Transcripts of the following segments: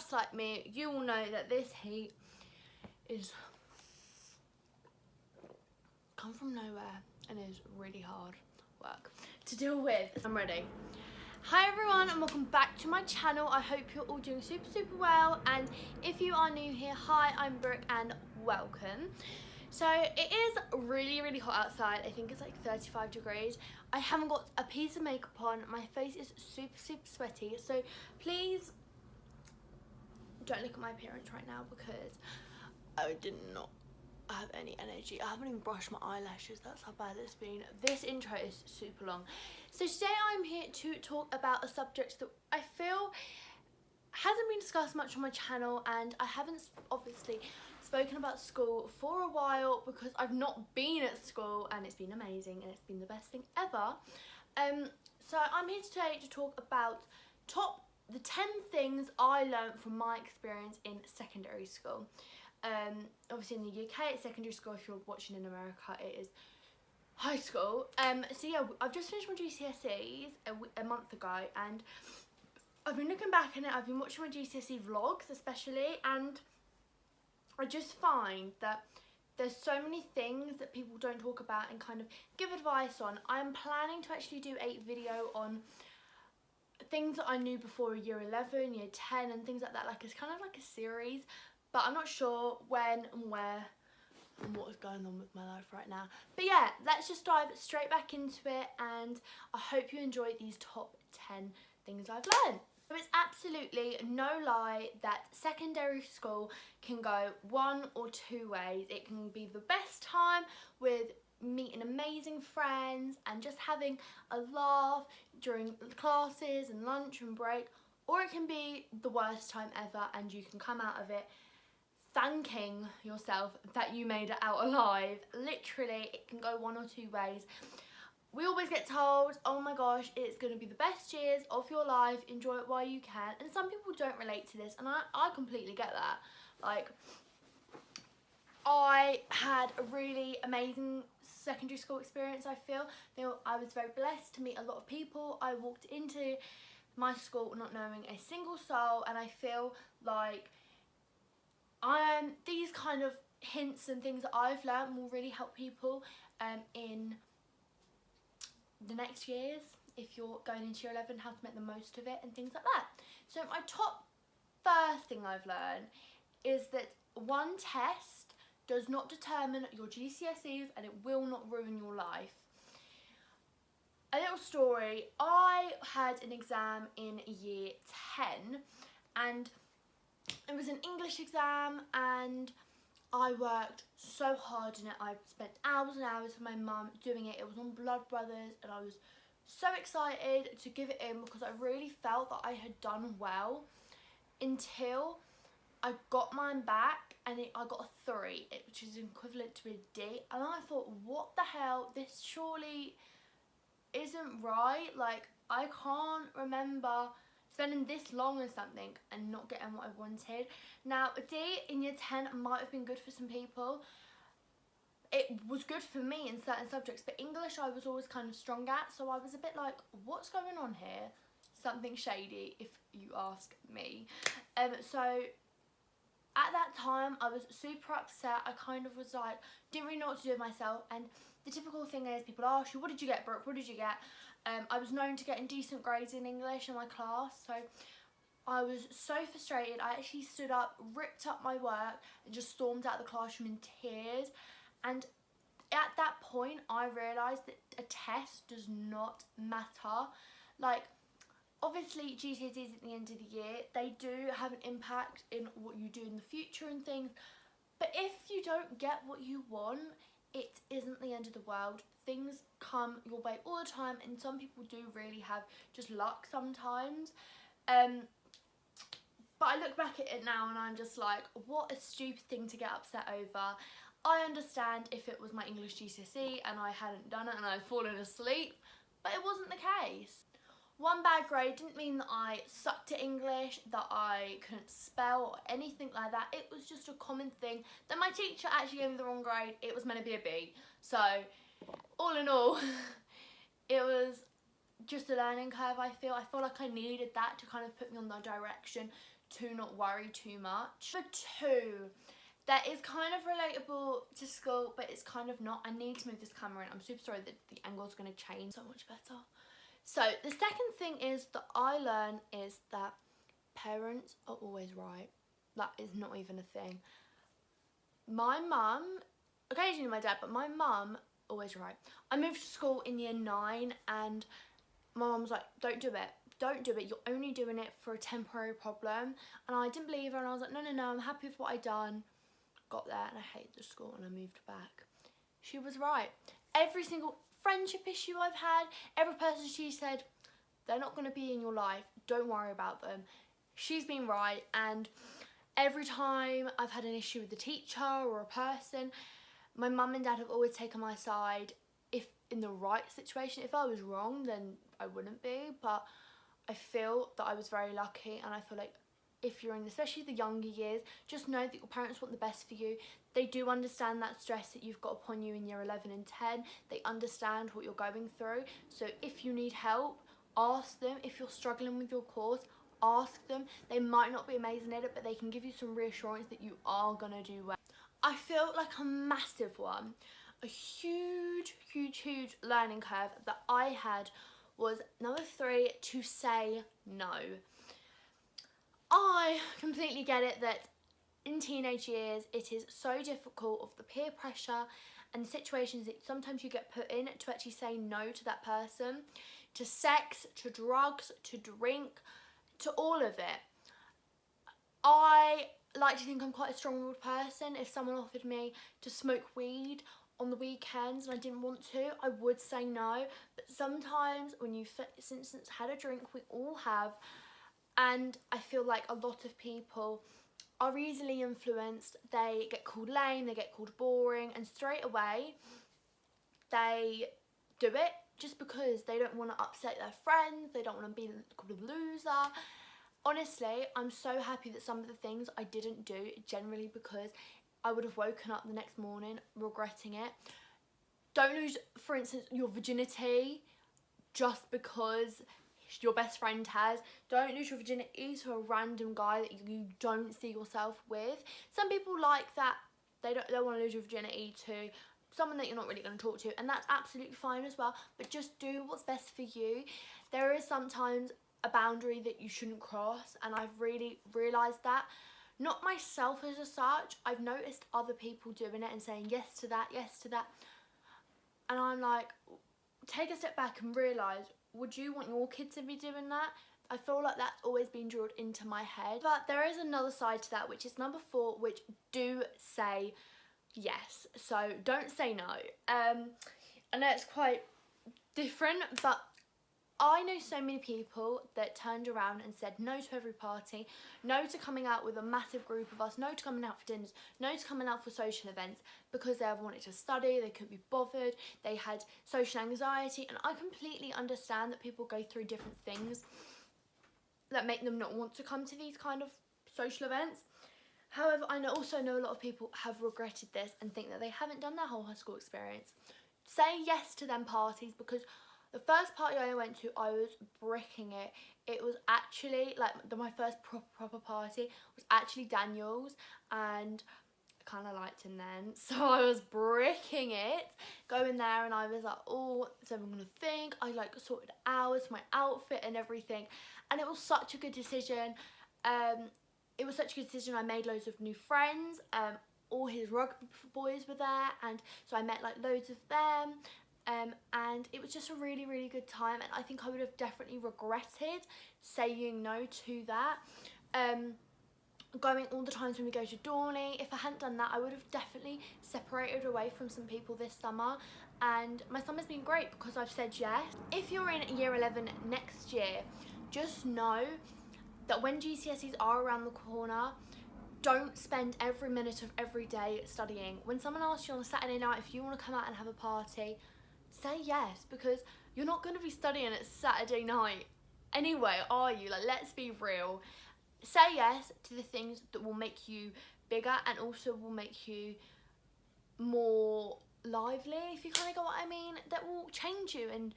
just like me, you will know that this heat is come from nowhere and is really hard work to deal with. I'm ready. Hi everyone and welcome back to my channel. I hope you're all doing super well, and if you are new here, hi, I'm Brooke and welcome. So it is really hot outside. I think it's like 35 degrees. I haven't got a piece of makeup on. My face is super sweaty, so please don't look at my appearance right now because I did not have any energy. I haven't even brushed my eyelashes. That's how bad it's been. This intro is super long. So today I'm here to talk about a subject that I feel hasn't been discussed much on my channel, and I haven't obviously spoken about school for a while because I've not been at school and it's been amazing and it's been the best thing ever. So I'm here today to talk about the 10 things I learned from my experience in secondary school. Obviously in the UK it's secondary school. If you're watching in America it is high school. So yeah, I've just finished my GCSEs a month ago, and I've been looking back on it. I've been watching my GCSE vlogs especially, and I just find that there's so many things that people don't talk about and kind of give advice on. I'm planning to actually do a video on things that I knew before year 11, year 10 and things like that. Like, it's kind of like a series, but I'm not sure when and where and what is going on with my life right now. But yeah, let's just dive straight back into it, and I hope you enjoy these top 10 things I've learned. So it's absolutely no lie that secondary school can go one or two ways. It can be the best time with meeting amazing friends and just having a laugh during classes and lunch and break, or it can be the worst time ever and you can come out of it thanking yourself that you made it out alive. Literally, it can go one or two ways. We always get told, oh my gosh, it's going to be the best years of your life, enjoy it while you can. And some people don't relate to this, and I completely get that. Like, I had a really amazing secondary school experience, I feel. I was very blessed to meet a lot of people. I walked into my school not knowing a single soul, and I feel like these kind of hints and things that I've learned will really help people in the next years, if you're going into year 11, how to make the most of it and things like that. So my top first thing I've learned is that one test does not determine your GCSEs, and it will not ruin your life. A little story, I had an exam in year 10 and it was an English exam, and I worked so hard in it. I spent hours and hours with my mum doing it. It was on Blood Brothers, and I was so excited to give it in because I really felt that I had done well until I got mine back and I got a 3, which is equivalent to a D. And I thought, what the hell? This surely isn't right. Like, I can't remember spending this long on something and not getting what I wanted. Now, a D in year 10 might have been good for some people. It was good for me in certain subjects, but English I was always kind of strong at, so I was a bit like, what's going on here? Something shady, if you ask me. So at that time I was super upset. I kind of was like, didn't really know what to do with myself, and the typical thing is people ask you, what did you get, Brooke? What did you get? I was known to getting decent grades in English in my class, so I was so frustrated. I actually stood up, ripped up my work and just stormed out of the classroom in tears. And at that point I realised that a test does not matter. Like, obviously GCSEs at the end of the year, they do have an impact in what you do in the future and things, but if you don't get what you want, it isn't the end of the world. Things come your way all the time, and some people do really have just luck sometimes. But I look back at it now and I'm just like, what a stupid thing to get upset over. I understand if it was my English GCSE and I hadn't done it and I'd fallen asleep, but it wasn't the case. One bad grade didn't mean that I sucked at English, that I couldn't spell or anything like that. It was just a common thing that my teacher actually gave me the wrong grade. It was meant to be a B. So all in all, it was just a learning curve, I feel. I feel like I needed that to kind of put me on the direction to not worry too much. Number 2, that is kind of relatable to school, but it's kind of not. I need to move this camera in. I'm super sorry that the angle's going to change so much better. So the second thing is that I learn is that parents are always right. That is not even a thing. My mum, occasionally my dad, but my mum, always right. I moved to school in year 9 and my mum was like, don't do it. Don't do it. You're only doing it for a temporary problem. And I didn't believe her and I was like, no, I'm happy with what I done. Got there and I hated the school and I moved back. She was right. Every single friendship issue I've had, every person she said, they're not going to be in your life. Don't worry about them. She's been right. And every time I've had an issue with a teacher or a person, my mum and dad have always taken my side. If in the right situation, if I was wrong, then I wouldn't be. But I feel that I was very lucky, and I feel like if you're in, especially the younger years, just know that your parents want the best for you. They do understand that stress that you've got upon you in year 11 and 10. They understand what you're going through. So if you need help, ask them. If you're struggling with your course, ask them. They might not be amazing at it, but they can give you some reassurance that you are going to do well. I feel like a massive one, a huge learning curve that I had was number 3, to say no. I completely get it that in teenage years it is so difficult of the peer pressure and the situations that sometimes you get put in to actually say no to that person, to sex, to drugs, to drink, to all of it. I like to think I'm quite a strong-willed person. If someone offered me to smoke weed on the weekends and I didn't want to, I would say no. But sometimes when you've, for instance, had a drink, we all have, and I feel like a lot of people are easily influenced. They get called lame, they get called boring, and straight away they do it just because they don't want to upset their friends, they don't want to be called a loser. Honestly, I'm so happy that some of the things I didn't do, generally because I would have woken up the next morning regretting it. Don't lose, for instance, your virginity just because your best friend has. Don't lose your virginity to a random guy that you don't see yourself with. Some people like that. They want to lose your virginity to someone that you're not really going to talk to, and that's absolutely fine as well. But just do what's best for you. There is sometimes a boundary that you shouldn't cross, and I've really realised that. Not myself as such, I've noticed other people doing it and saying yes to that, and I'm like, take a step back and realise, would you want your kid to be doing that? I feel like that's always been drilled into my head. But there is another side to that, which is number 4, which do say yes. So don't say no. I know it's quite different, but I know so many people that turned around and said no to every party, no to coming out with a massive group of us, no to coming out for dinners, no to coming out for social events because they ever wanted to study, they couldn't be bothered, they had social anxiety, and I completely understand that people go through different things that make them not want to come to these kind of social events. However, I also know a lot of people have regretted this and think that they haven't done their whole high school experience. Say yes to them parties, because the first party I went to, I was bricking it. It was actually, like, my first proper party was actually Daniel's, and I kind of liked him then. So I was bricking it, going there, and I was like, oh, what's everyone going to think? I, like, sorted hours, my outfit and everything, and it was such a good decision. It was such a good decision. I made loads of new friends. All his rugby boys were there, and so I met, like, loads of them. And it was just a really good time, and I think I would have definitely regretted saying no to that. Going all the times when we go to Dorney, if I hadn't done that, I would have definitely separated away from some people this summer, and my summer's been great because I've said yes. If you're in year 11 next year, just know that when GCSEs are around the corner, don't spend every minute of every day studying. When someone asks you on a Saturday night if you want to come out and have a party, say yes, because you're not going to be studying at Saturday night anyway, are you? Like, let's be real. Say yes to the things that will make you bigger and also will make you more lively, if you kind of get what I mean, that will change you and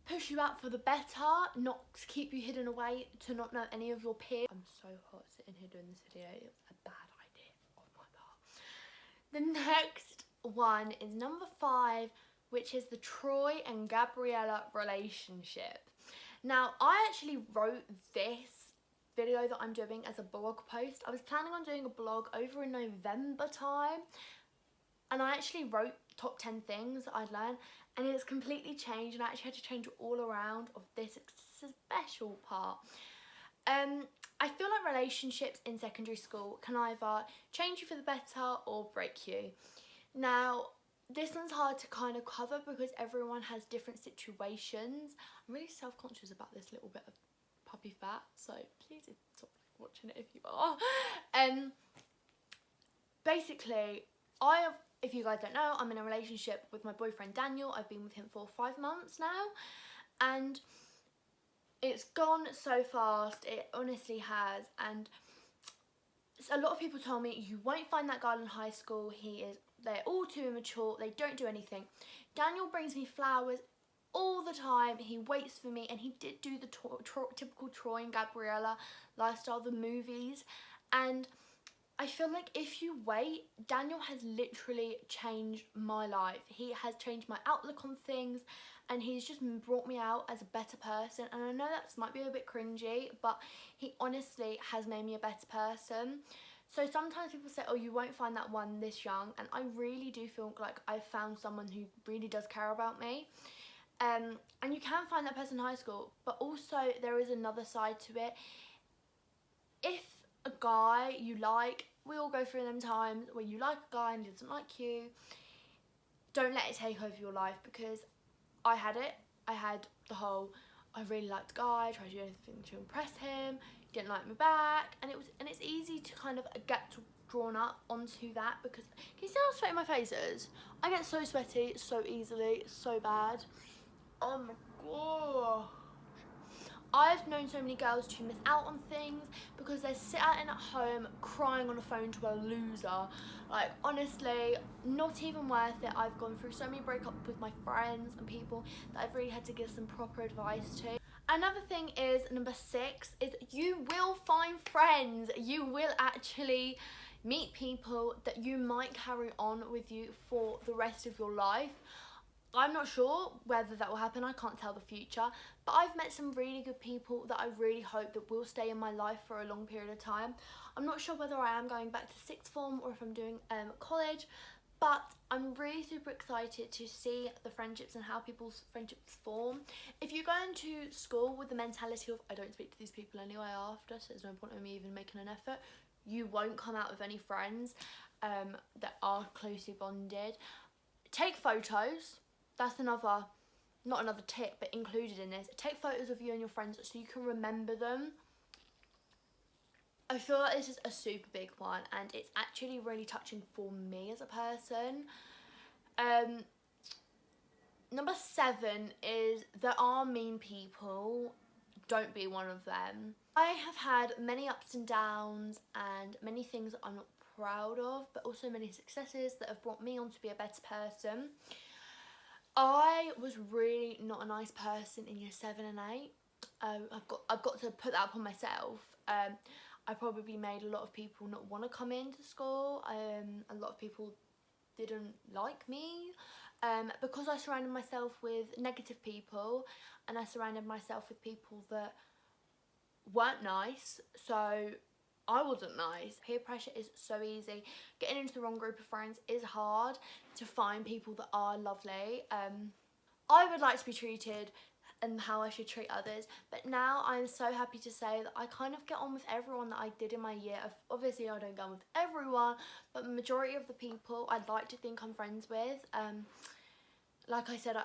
push you out for the better, not keep you hidden away to not know any of your peers. I'm so hot sitting here doing this video. It was a bad idea on my part. The next one is number 5, which is the Troy and Gabriella relationship. Now, I actually wrote this video that I'm doing as a blog post. I was planning on doing a blog over in November time, and I actually wrote top 10 things that I'd learned, and it's completely changed, and I actually had to change all around of this special part. I feel like relationships in secondary school can either change you for the better or break you. Now, this one's hard to kind of cover because everyone has different situations. I'm really self-conscious about this little bit of puppy fat, so please stop watching it if you are. Basically, if you guys don't know, I'm in a relationship with my boyfriend Daniel. I've been with him for 5 months now, and it's gone so fast. It honestly has. And a lot of people told me, you won't find that guy in high school. They're all too immature. They don't do anything. Daniel brings me flowers all the time. He waits for me, and he did do the typical Troy and Gabriella lifestyle, the movies. And I feel like if you wait, Daniel has literally changed my life. He has changed my outlook on things, and he's just brought me out as a better person. And I know that might be a bit cringy, but he honestly has made me a better person. So sometimes people say, oh, you won't find that one this young, and I really do feel like I've found someone who really does care about me. And you can find that person in high school, but also there is another side to it. If a guy you like, we all go through them times where you like a guy and he doesn't like you, don't let it take over your life, because I had it. I had the whole, I really liked the guy, tried to do anything to impress him, he didn't like me back, and it's easy to kind of get drawn up onto that, because can you see how sweaty my face is? I get so sweaty so easily, so bad. Oh my god. I've known so many girls to miss out on things because they're sitting at home crying on the phone to a loser. Like, honestly, not even worth it. I've gone through so many breakups with my friends and people that I've really had to give some proper advice to. Another thing is, number 6, is you will find friends. You will actually meet people that you might carry on with you for the rest of your life. I'm not sure whether that will happen. I can't tell the future, but I've met some really good people that I really hope that will stay in my life for a long period of time. I'm not sure whether I am going back to 6th form or if I'm doing college, but I'm really super excited to see the friendships and how people's friendships form. If you go into school with the mentality of, I don't speak to these people anyway after, so there's no point in me even making an effort, you won't come out with any friends that are closely bonded. Take photos. That's not another tip, but included in this. Take photos of you and your friends so you can remember them. I feel like this is a super big one, and it's actually really touching for me as a person. Number 7 is, there are mean people. Don't be one of them. I have had many ups and downs and many things that I'm not proud of, but also many successes that have brought me on to be a better person. I was really not a nice person in year 7 and 8. I've got to put that upon myself. I probably made a lot of people not want to come into school. A lot of people didn't like me because I surrounded myself with negative people, and I surrounded myself with people that weren't nice. So I wasn't nice. Peer pressure is so easy. Getting into the wrong group of friends is hard. To find people that are lovely. I would like to be treated and how I should treat others, but now I'm so happy to say that I kind of get on with everyone that I did in my year. Obviously I don't get on with everyone, but the majority of the people I'd like to think I'm friends with. Like I said,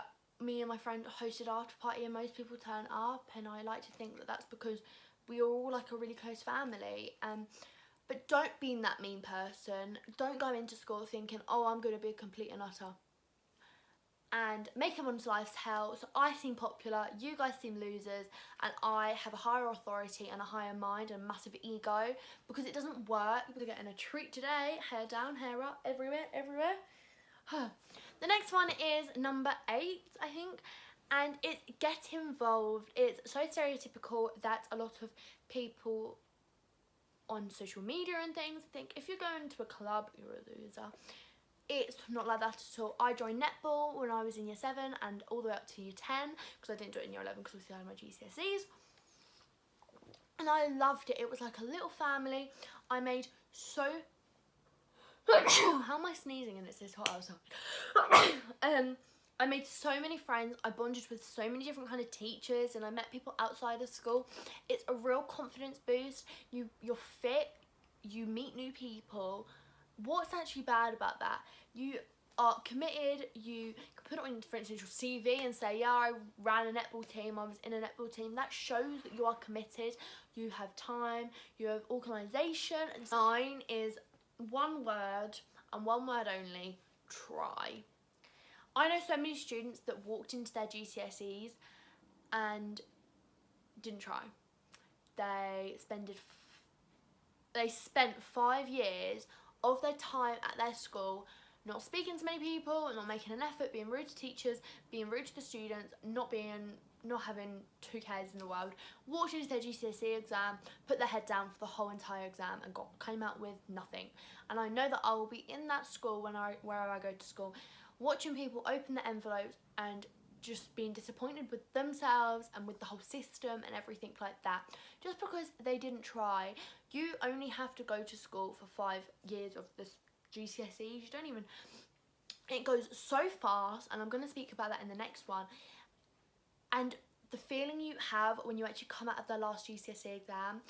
me and my friend hosted after party and most people turn up, and I like to think that that's because we are all like a really close family. But don't be that mean person. Don't go into school thinking, oh, I'm going to be a complete and utter, and make everyone's lives hell. So I seem popular, you guys seem losers, and I have a higher authority and a higher mind and a massive ego, because it doesn't work. We're getting a treat today. Hair down, hair up, everywhere, everywhere. The next one is number 8, I think, And it's get involved. It's so stereotypical that a lot of people on social media and things think if you're going to a club, you're a loser. It's not like that at all. I joined netball when I was in year 7 and all the way up to year 10 because I didn't do it in year 11 because I had my GCSEs. And I loved it. It was like a little family. I made so... How am I sneezing and it's this hot outside? I made so many friends. I bonded with so many different kind of teachers and I met people outside of school. It's a real confidence boost. You're fit. You meet new people. What's actually bad about that? You are committed. You can put it on, for instance, your CV and say, yeah, I ran a netball team. I was in a netball team. That shows that you are committed. You have time. You have organisation. And 9 is one word and one word only: try. I know so many students that walked into their GCSEs and didn't try. They spent 5 years of their time at their school not speaking to many people, not making an effort, being rude to teachers, being rude to the students, not having 2 cares in the world, walked into their GCSE exam, put their head down for the whole entire exam and came out with nothing. And I know that I will be in that school wherever I go to school, watching people open the envelopes and just being disappointed with themselves and with the whole system and everything like that, just because they didn't try. You only have to go to school for 5 years of this GCSEs. You don't even... It goes so fast, and I'm going to speak about that in the next one. And the feeling you have when you actually come out of the last GCSE exam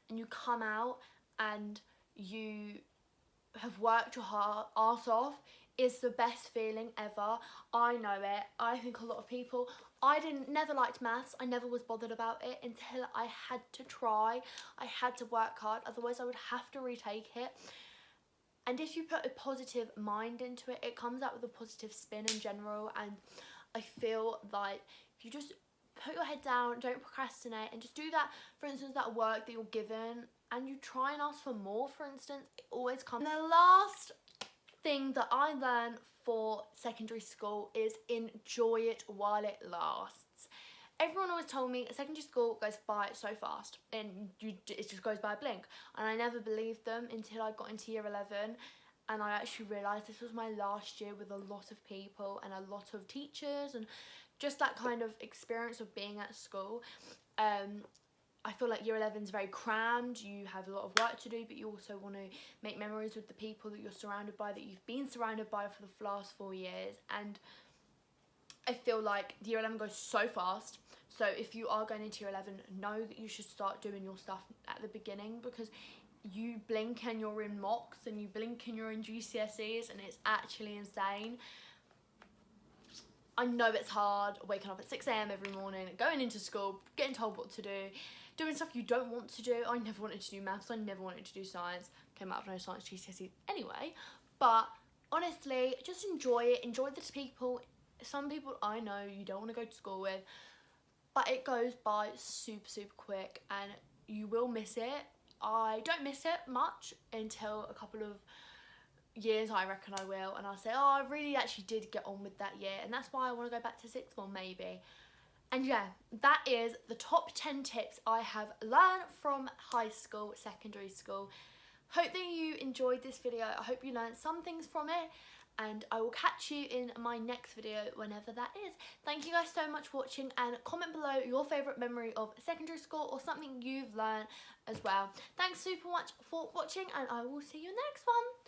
and you come out and you have worked your arse off is the best feeling ever. I know it. I think a lot of people... never liked maths. I never was bothered about it until I had to try. I had to work hard, otherwise I would have to retake it. And if you put a positive mind into it, it comes out with a positive spin in general. And I feel like if you just put your head down, don't procrastinate, and just do that, for instance, that work that you're given, and you try and ask for more, for instance, it always comes. And the last thing that I learned for secondary school is enjoy it while it lasts. Everyone always told me secondary school goes by so fast and it just goes by a blink, and I never believed them until I got into year 11 and I actually realised this was my last year with a lot of people and a lot of teachers and just that kind of experience of being at school. I feel like year 11 is very crammed. You have a lot of work to do, but you also want to make memories with the people that you're surrounded by, that you've been surrounded by for the last 4 years. And I feel like year 11 goes so fast. So if you are going into year 11, know that you should start doing your stuff at the beginning, because you blink and you're in mocks and you blink and you're in GCSEs, and it's actually insane. I know it's hard, waking up at 6 AM every morning, going into school, getting told what to do, doing stuff you don't want to do. I never wanted to do maths, I never wanted to do science. Came out of no science GCSEs anyway. But honestly, just enjoy it, enjoy the people. Some people I know you don't want to go to school with, but it goes by super, super quick and you will miss it. I don't miss it much until a couple of years, I reckon I will, and I'll say, oh, I really actually did get on with that year, and that's why I want to go back to sixth form maybe. And yeah, that is the top 10 tips I have learned from high school, secondary school. Hope that you enjoyed this video. I hope you learned some things from it, and I will catch you in my next video whenever that is. Thank you guys so much for watching, and comment below your favourite memory of secondary school or something you've learned as well. Thanks super much for watching, and I will see you next one.